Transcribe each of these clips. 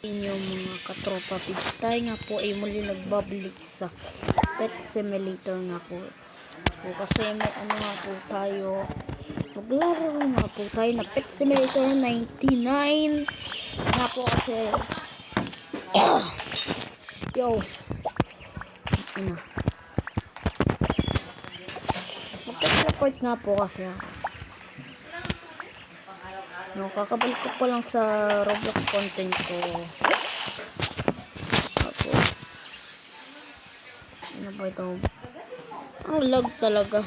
Inyong mga katropa pids, tayo nga po ay muli nagbabalik sa Pet Simulator nga po. So, kasi may ano nga po tayo, maglaro nga po tayo na Pet Simulator 99 nga po kasi yo ano mag-teleport nga po kasi no, kakabalik ko pa lang sa Roblox content ko. Ako. Ano ba ito? Ang lag talaga.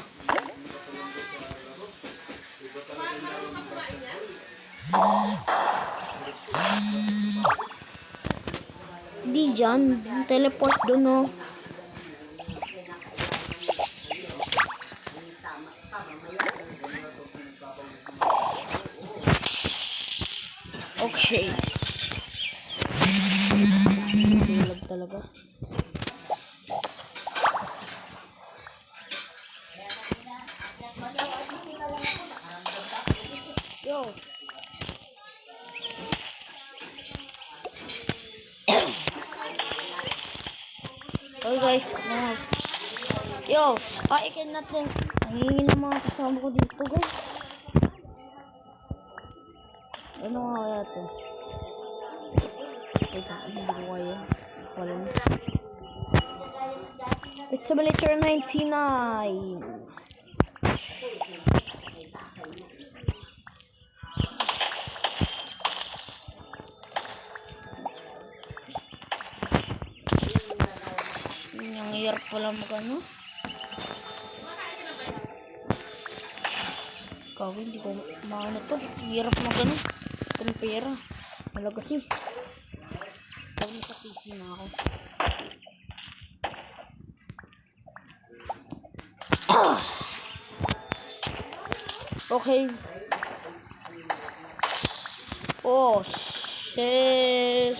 Di dyan. Teleport doon, no? Okay. Lag talaga. Yo. Okay guys, yo, ikan natin. Hingin ng mga kasama ko dito guys. Ano nga kaya ito? Hindi ko kaya. Wala na. Pet Simulator 99. Ang hirap pala magano. Kawin, hindi ko maano to. Ang hirap magano. Kung pera. Malaga si. Kawin sa PC na ako. Okay. Oh, shit.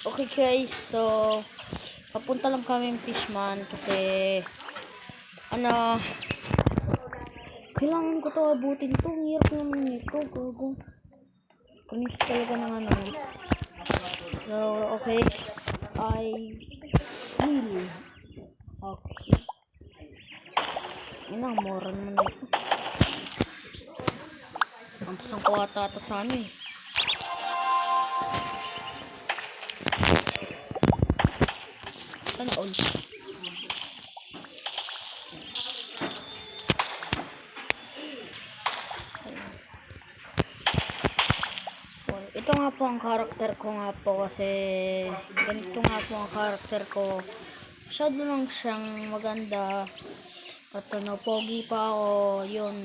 Okay guys, so papunta lang kami ng Fishman kasi ano, kailangan ko to abutin to. Ang hirap naman nito, gago. Kunis talaga ng ano. So, okay, I will. Okay. Ina, mura naman ito. Ang pasang ko ata sa ano eh. Sana all. Ito nga po ang karakter ko nga po kasi ganito nga po ang karakter ko. Masyado lang siyang maganda. At ano, pogi pa ako. Yun.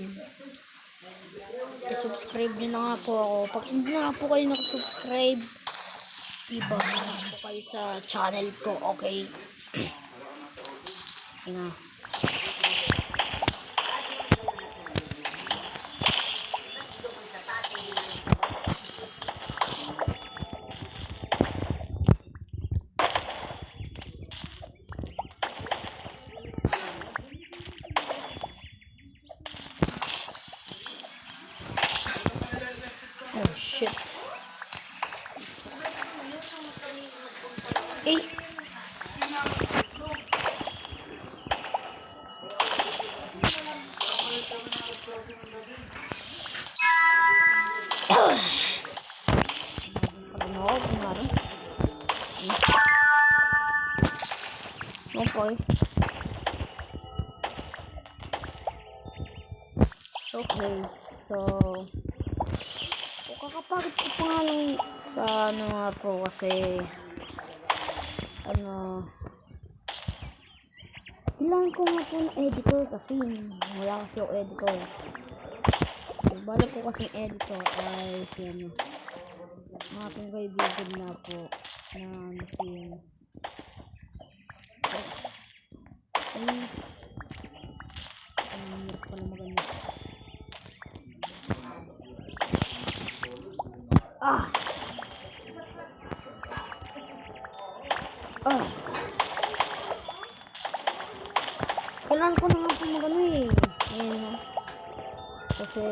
I-subscribe nyo na nga po ako. Pag hindi na po kayo nakasubscribe, iba na po kayo sa channel ko. Okay. Ina. Oh shit. Eh. Okay. Okay. So kakapagod ko pa nga lang sa ano nga po kasi ano kailangan ko nga po ng editor kasi wala kasi yung editor. Balik ko kasi editor ay si ano mga aking kaibigan na po na si hirap pala maganda. kailangan ko na nga po magano eh. Ayun o. Kasi...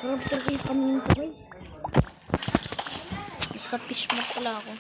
Sarap talaga yung kanin ko guys. Isa fish mo pala ako.